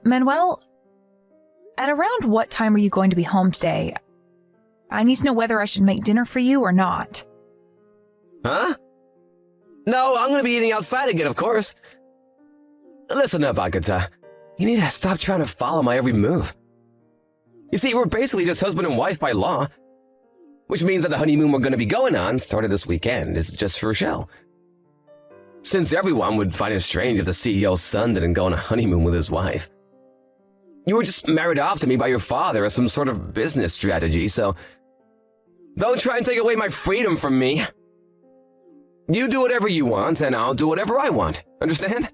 Manuel, at around what time are you going to be home today? I need to know whether I should make dinner for you or not. Huh? No, I'm gonna be eating outside again, of course. Listen up, Agatha. You need to stop trying to follow my every move. You see, we're basically just husband and wife by law, which means that the honeymoon we're gonna be going on started this weekend is just for show. Since everyone would find it strange if the CEO's son didn't go on a honeymoon with his wife. You were just married off to me by your father as some sort of business strategy, so don't try and take away my freedom from me. You do whatever you want, and I'll do whatever I want. Understand?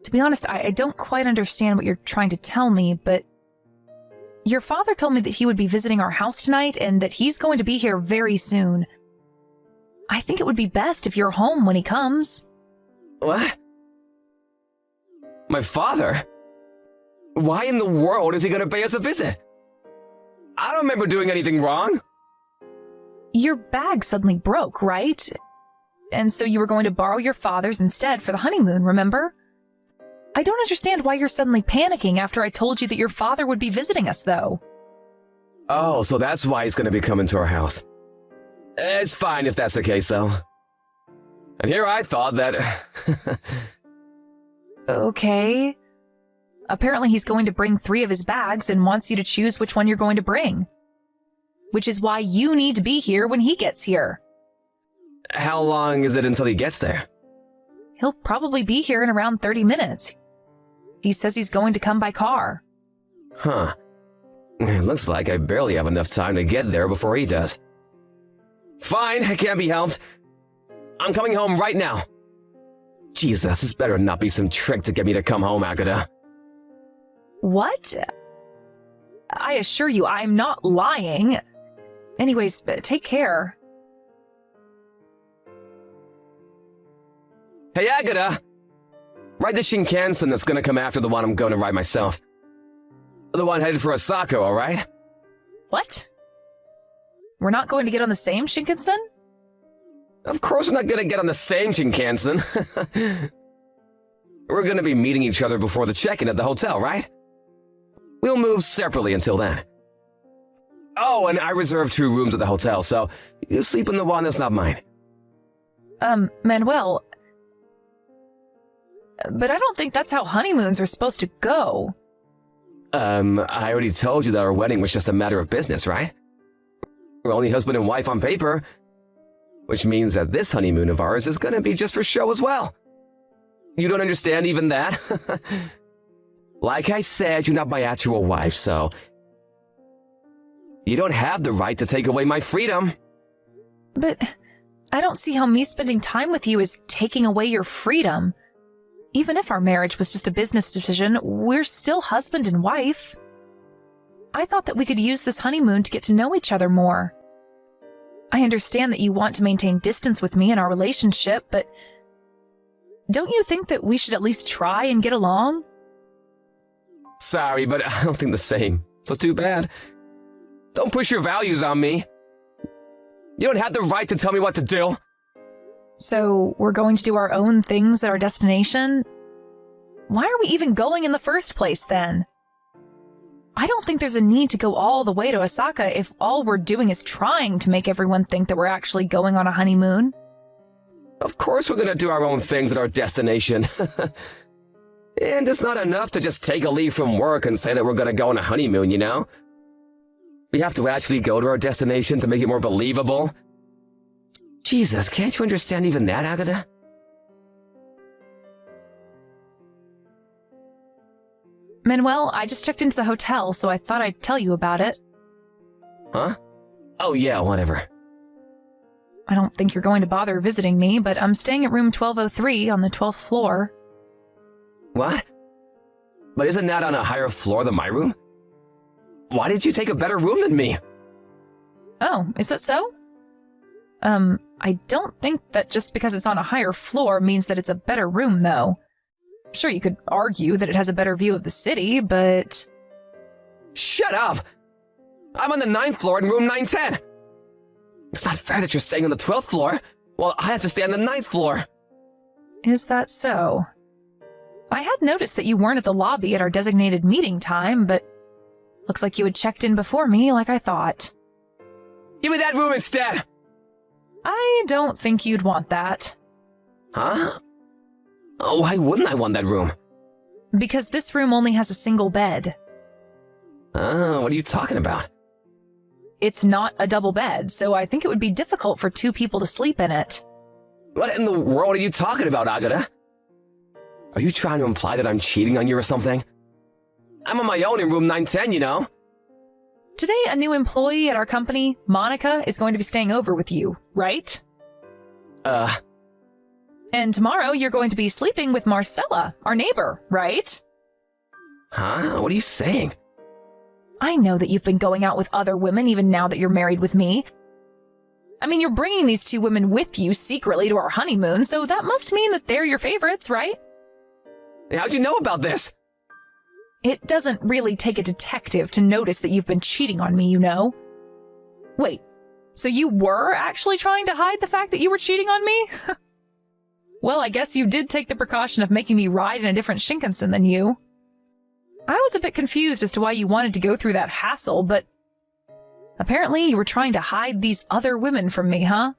To be honest, I don't quite understand what you're trying to tell me, but your father told me that he would be visiting our house tonight and that he's going to be here very soon. I think it would be best if you're home when he comes. What? My father? Why in the world is he going to pay us a visit? I don't remember doing anything wrong. Your bag suddenly broke, right? And so you were going to borrow your father's instead for the honeymoon, remember? I don't understand why you're suddenly panicking after I told you that your father would be visiting us, though. Oh, so that's why he's going to be coming to our house. It's fine if that's the case, though. And here I thought that... Okay. Apparently he's going to bring 3 of his bags and wants you to choose which one you're going to bring. Which is why you need to be here when he gets here. How long is it until he gets there? He'll probably be here in around 30 minutes. He says he's going to come by car. Huh. It looks like I barely have enough time to get there before he does. Fine, it can't be helped. I'm coming home right now. Jesus, this better not be some trick to get me to come home, Agatha. What? I assure you, I'm not lying. Anyways, take care. Hey, Agatha! Ride the Shinkansen that's gonna come after the one I'm going to ride myself. The one headed for Osaka, alright? What? We're not going to get on the same Shinkansen? Of course we're not gonna get on the same Shinkansen. We're gonna be meeting each other before the check-in at the hotel, right? We'll move separately until then. Oh, and I reserved 2 rooms at the hotel, so you sleep in the one that's not mine. Manuel... But I don't think that's how honeymoons are supposed to go. I already told you that our wedding was just a matter of business, right? We're only husband and wife on paper, which means that this honeymoon of ours is gonna be just for show as well. You don't understand even that? Like I said, you're not my actual wife, so you don't have the right to take away my freedom. But I don't see how me spending time with you is taking away your freedom. Even if our marriage was just a business decision, we're still husband and wife. I thought that we could use this honeymoon to get to know each other more. I understand that you want to maintain distance with me in our relationship, but don't you think that we should at least try and get along? Sorry, but I don't think the same. So too bad. Don't push your values on me. You don't have the right to tell me what to do. So we're going to do our own things at our destination? Why are we even going in the first place then? I don't think there's a need to go all the way to Osaka if all we're doing is trying to make everyone think that we're actually going on a honeymoon. Of course we're gonna do our own things at our destination. And it's not enough to just take a leave from work and say that we're gonna go on a honeymoon, you know? We have to actually go to our destination to make it more believable. Jesus, can't you understand even that, Agatha? Manuel, I just checked into the hotel, so I thought I'd tell you about it. Huh? Oh yeah, whatever. I don't think you're going to bother visiting me, but I'm staying at room 1203 on the 12th floor. What? But isn't that on a higher floor than my room? Why did you take a better room than me? Oh, is that so? I don't think that just because it's on a higher floor means that it's a better room, though. Sure, you could argue that it has a better view of the city, but... Shut up! I'm on the 9th floor in room 910! It's not fair that you're staying on the 12th floor, while I have to stay on the 9th floor. Is that so? I had noticed that you weren't at the lobby at our designated meeting time, but looks like you had checked in before me like I thought. Give me that room instead! I don't think you'd want that. Huh? Oh, why wouldn't I want that room? Because this room only has a single bed. What are you talking about? It's not a double bed, so I think it would be difficult for two people to sleep in it. What in the world are you talking about, Agata? Are you trying to imply that I'm cheating on you or something? I'm on my own in room 910, you know? Today, a new employee at our company, Monica, is going to be staying over with you, right? And tomorrow, you're going to be sleeping with Marcella, our neighbor, right? Huh? What are you saying? I know that you've been going out with other women even now that you're married with me. I mean, you're bringing these two women with you secretly to our honeymoon, so that must mean that they're your favorites, right? How'd you know about this? It doesn't really take a detective to notice that you've been cheating on me, you know? Wait, so you were actually trying to hide the fact that you were cheating on me? Well, I guess you did take the precaution of making me ride in a different Shinkansen than you. I was a bit confused as to why you wanted to go through that hassle, but apparently you were trying to hide these other women from me, huh?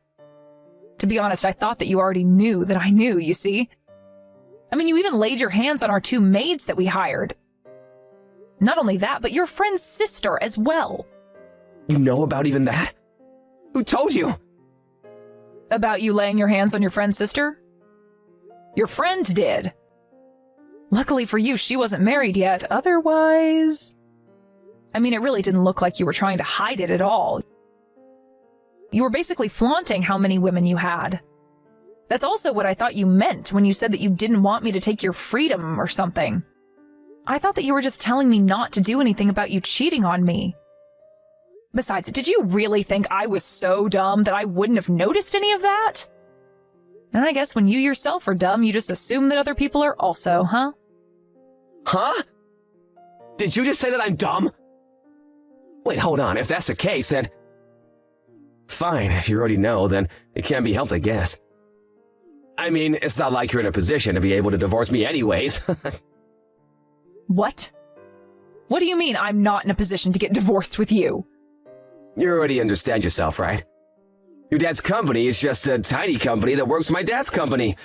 To be honest, I thought that you already knew that I knew, you see? I mean, you even laid your hands on our two maids that we hired. Not only that, but your friend's sister as well. You know about even that? Who told you? About you laying your hands on your friend's sister? Your friend did. Luckily for you, she wasn't married yet. Otherwise... I mean, it really didn't look like you were trying to hide it at all. You were basically flaunting how many women you had. That's also what I thought you meant when you said that you didn't want me to take your freedom or something. I thought that you were just telling me not to do anything about you cheating on me. Besides, did you really think I was so dumb that I wouldn't have noticed any of that? And I guess when you yourself are dumb, you just assume that other people are also, huh? Huh? Did you just say that I'm dumb? Wait, hold on. If that's the case, then... Fine, if you already know, then it can't be helped, I guess. I mean, it's not like you're in a position to be able to divorce me anyways. What? What do you mean I'm not in a position to get divorced with you? You already understand yourself, right? Your dad's company is just a tiny company that works with my dad's company.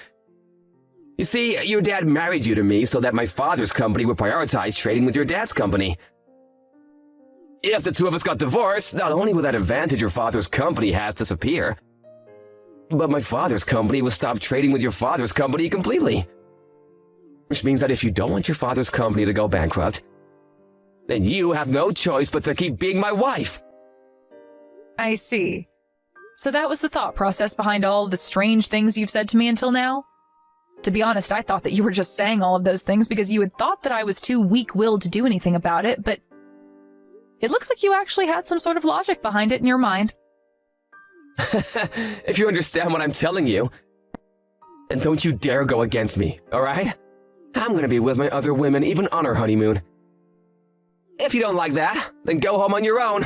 You see, your dad married you to me so that my father's company would prioritize trading with your dad's company. If the two of us got divorced, not only would that advantage your father's company has disappear, but my father's company would stop trading with your father's company completely. Which means that if you don't want your father's company to go bankrupt, then you have no choice but to keep being my wife. I see. So that was the thought process behind all of the strange things you've said to me until now? To be honest, I thought that you were just saying all of those things because you had thought that I was too weak-willed to do anything about it, but it looks like you actually had some sort of logic behind it in your mind. If you understand what I'm telling you, then don't you dare go against me, alright? I'm gonna be with my other women even on our honeymoon. If you don't like that, then go home on your own.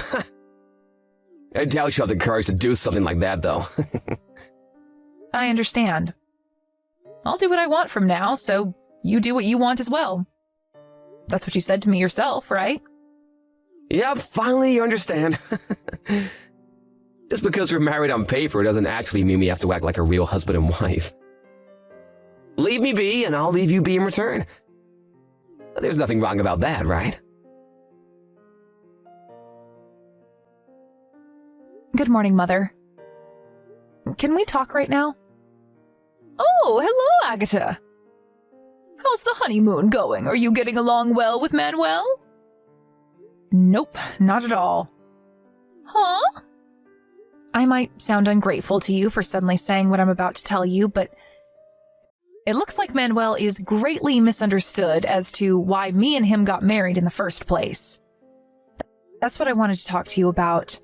I doubt you have the courage to do something like that, though. I understand. I'll do what I want from now, so you do what you want as well. That's what you said to me yourself, right? Yep, finally you understand. Just because we're married on paper doesn't actually mean we have to act like a real husband and wife. Leave me be, and I'll leave you be in return. There's nothing wrong about that, right? Good morning, Mother. Can we talk right now? Oh, hello, Agatha. How's the honeymoon going? Are you getting along well with Manuel? Nope, not at all. Huh? I might sound ungrateful to you for suddenly saying what I'm about to tell you, but it looks like Manuel is greatly misunderstood as to why me and him got married in the first place. That's what I wanted to talk to you about.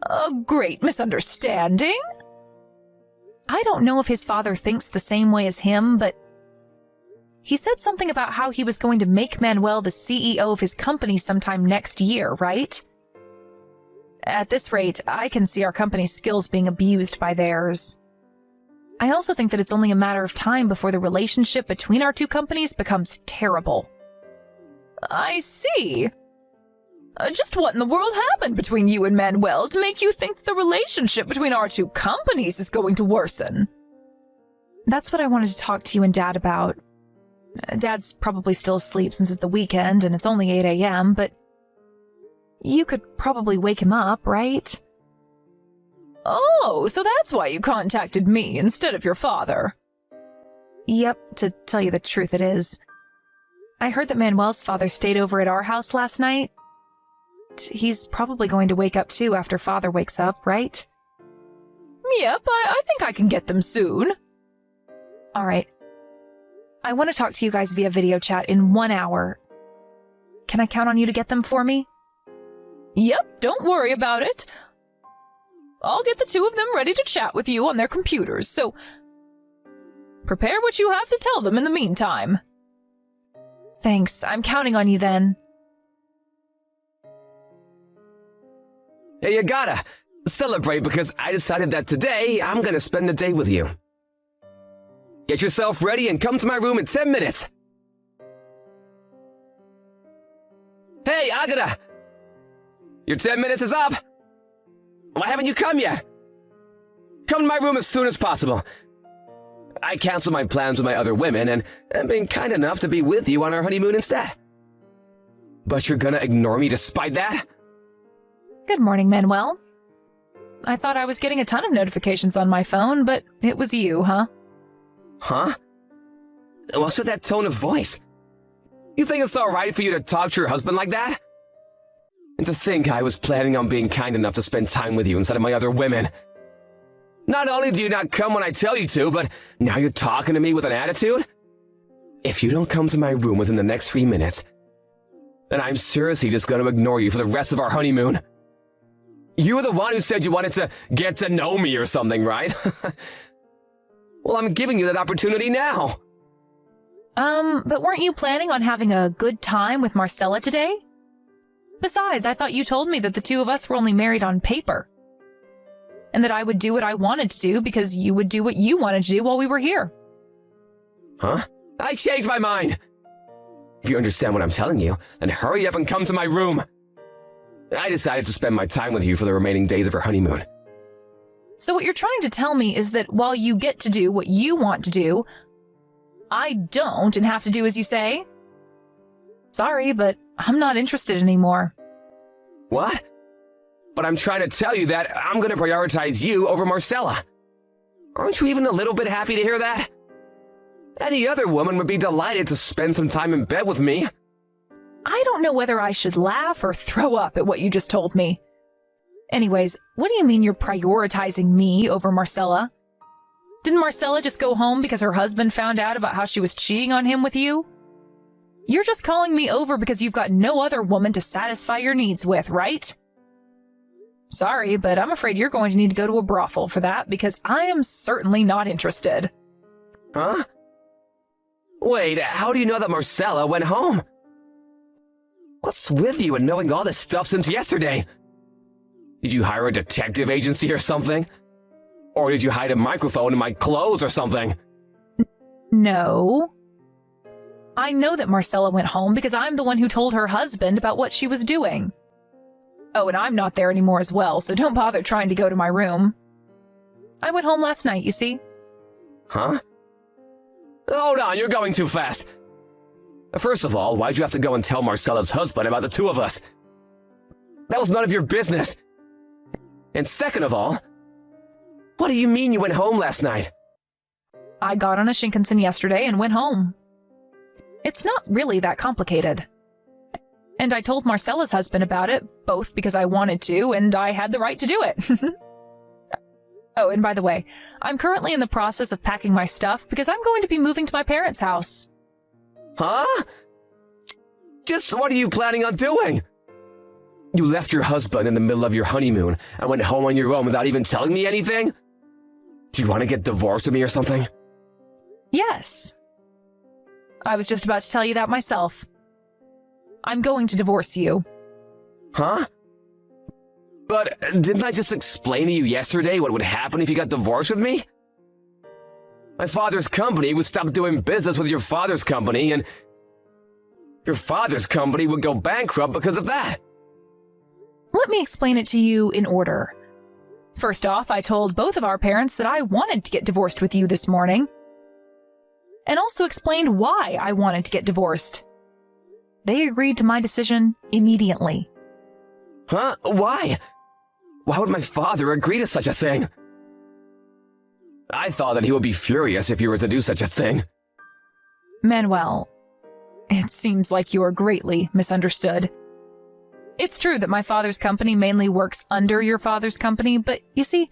A great misunderstanding? I don't know if his father thinks the same way as him, but he said something about how he was going to make Manuel the CEO of his company sometime next year, right? At this rate, I can see our company's skills being abused by theirs. I also think that it's only a matter of time before the relationship between our two companies becomes terrible. I see. Just what in the world happened between you and Manuel to make you think that the relationship between our two companies is going to worsen? That's what I wanted to talk to you and Dad about. Dad's probably still asleep since it's the weekend and it's only 8 a.m., but you could probably wake him up, right? Oh, so that's why you contacted me instead of your father. Yep, to tell you the truth it is. I heard that Manuel's father stayed over at our house last night. He's probably going to wake up too after Father wakes up, right? Yep, I think I can get them soon. All right. I want to talk to you guys via video chat in 1 hour. Can I count on you to get them for me? Yep, don't worry about it. I'll get the two of them ready to chat with you on their computers, so prepare what you have to tell them in the meantime. Thanks, I'm counting on you then. Hey, you gotta celebrate because I decided that today I'm gonna spend the day with you. Get yourself ready and come to my room in 10 minutes. Hey, Agata! Your 10 minutes is up! Why haven't you come yet? Come to my room as soon as possible. I canceled my plans with my other women and am being kind enough to be with you on our honeymoon instead. But you're gonna ignore me despite that? Good morning, Manuel. I thought I was getting a ton of notifications on my phone, but it was you, huh? Huh? What's with that tone of voice? You think it's alright for you to talk to your husband like that? And to think I was planning on being kind enough to spend time with you instead of my other women. Not only do you not come when I tell you to, but now you're talking to me with an attitude? If you don't come to my room within the next 3 minutes, then I'm seriously just going to ignore you for the rest of our honeymoon. You were the one who said you wanted to get to know me or something, right? Well, I'm giving you that opportunity now. But weren't you planning on having a good time with Marcella today? Besides, I thought you told me that the two of us were only married on paper. And that I would do what I wanted to do because you would do what you wanted to do while we were here. Huh? I changed my mind! If you understand what I'm telling you, then hurry up and come to my room. I decided to spend my time with you for the remaining days of our honeymoon. So what you're trying to tell me is that while you get to do what you want to do, I don't and have to do as you say? Sorry, but I'm not interested anymore. What? But I'm trying to tell you that I'm going to prioritize you over Marcella. Aren't you even a little bit happy to hear that? Any other woman would be delighted to spend some time in bed with me. I don't know whether I should laugh or throw up at what you just told me. Anyways, what do you mean you're prioritizing me over Marcella? Didn't Marcella just go home because her husband found out about how she was cheating on him with you? You're just calling me over because you've got no other woman to satisfy your needs with, right? Sorry, but I'm afraid you're going to need to go to a brothel for that because I am certainly not interested. Huh? Wait, how do you know that Marcella went home? What's with you and knowing all this stuff since yesterday? Did you hire a detective agency or something? Or did you hide a microphone in my clothes or something? No. I know that Marcella went home because I'm the one who told her husband about what she was doing. Oh, and I'm not there anymore as well, so don't bother trying to go to my room. I went home last night, you see. Huh? Hold on, you're going too fast. First of all, why'd you have to go and tell Marcella's husband about the two of us? That was none of your business. And second of all, what do you mean you went home last night? I got on a Shinkansen yesterday and went home. It's not really that complicated. And I told Marcella's husband about it, both because I wanted to and I had the right to do it. Oh, and by the way, I'm currently in the process of packing my stuff because I'm going to be moving to my parents' house. Huh? Just what are you planning on doing? You left your husband in the middle of your honeymoon and went home on your own without even telling me anything? Do you want to get divorced with me or something? Yes. I was just about to tell you that myself. I'm going to divorce you. Huh? But didn't I just explain to you yesterday what would happen if you got divorced with me? my father's company would stop doing business with your father's company, and your father's company would go bankrupt because of that. Let me explain it to you in order. First off, I told both of our parents that I wanted to get divorced with you this morning, and also explained why I wanted to get divorced. They agreed to my decision immediately. Huh? Why? Why would my father agree to such a thing? I thought that he would be furious if you were to do such a thing. Manuel, it seems like you are greatly misunderstood. It's true that my father's company mainly works under your father's company, but you see,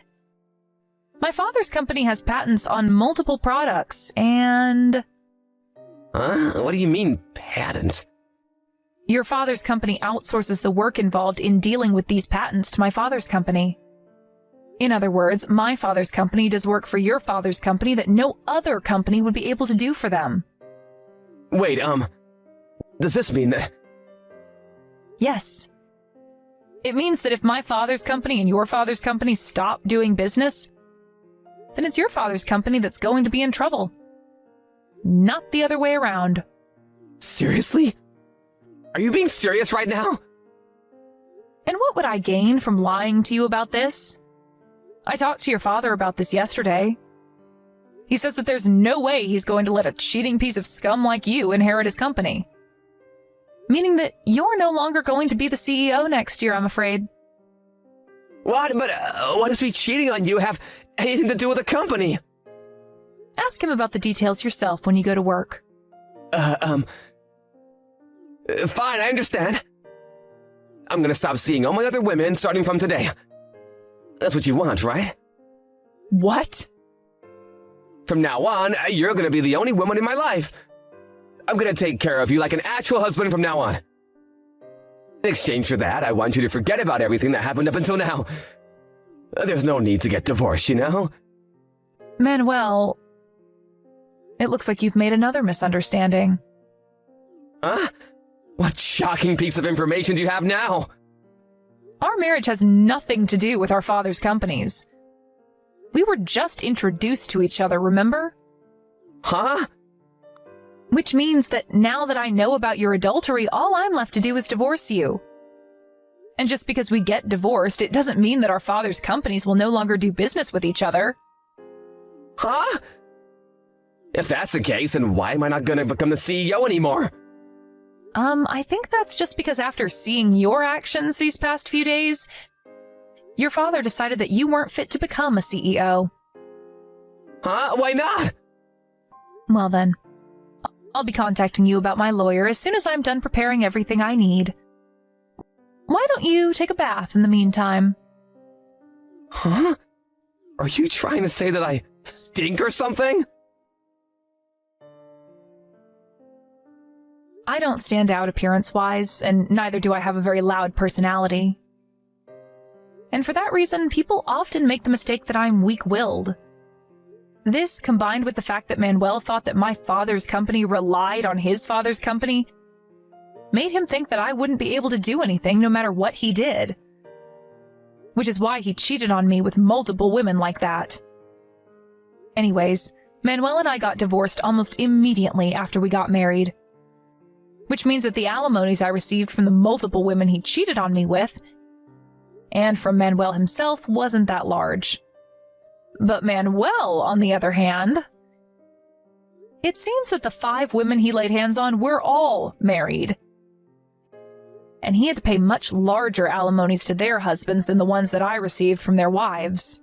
my father's company has patents on multiple products, and... Huh? What do you mean, patents? Your father's company outsources the work involved in dealing with these patents to my father's company. In other words, my father's company does work for your father's company that no other company would be able to do for them. Wait, does this mean that... Yes. It means that if my father's company and your father's company stop doing business, then it's your father's company that's going to be in trouble. Not the other way around. Seriously? Are you being serious right now? And what would I gain from lying to you about this? I talked to your father about this yesterday. He says that there's no way he's going to let a cheating piece of scum like you inherit his company. Meaning that you're no longer going to be the CEO next year, I'm afraid. What? But what does me cheating on you have anything to do with the company? Ask him about the details yourself when you go to work. Fine, I understand. I'm gonna stop seeing all my other women starting from today. That's what you want, right? What? From now on, you're gonna be the only woman in my life. I'm gonna take care of you like an actual husband from now on. In exchange for that, I want you to forget about everything that happened up until now. There's no need to get divorced, you know? Manuel, it looks like you've made another misunderstanding. Huh? What shocking piece of information do you have now? Our marriage has nothing to do with our father's companies. We were just introduced to each other, remember? Huh? Which means that now that I know about your adultery, all I'm left to do is divorce you. And just because we get divorced, it doesn't mean that our father's companies will no longer do business with each other. Huh? If that's the case, then why am I not gonna become the CEO anymore? I think that's just because after seeing your actions these past few days, your father decided that you weren't fit to become a CEO. Huh? Why not? Well then, I'll be contacting you about my lawyer as soon as I'm done preparing everything I need. Why don't you take a bath in the meantime? Huh? Are you trying to say that I stink or something? I don't stand out appearance-wise, and neither do I have a very loud personality. And for that reason, people often make the mistake that I'm weak-willed. This, combined with the fact that Manuel thought that my father's company relied on his father's company, made him think that I wouldn't be able to do anything no matter what he did. Which is why he cheated on me with multiple women like that. Anyways, Manuel and I got divorced almost immediately after we got married. Which means that the alimonies I received from the multiple women he cheated on me with, and from Manuel himself, wasn't that large. But Manuel, on the other hand, it seems that the 5 women he laid hands on were all married. And he had to pay much larger alimonies to their husbands than the ones that I received from their wives.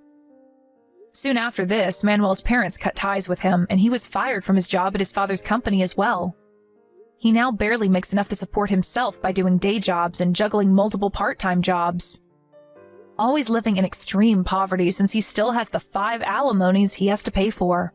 Soon after this, Manuel's parents cut ties with him, and he was fired from his job at his father's company as well. He now barely makes enough to support himself by doing day jobs and juggling multiple part-time jobs. Always living in extreme poverty since he still has the 5 alimonies he has to pay for.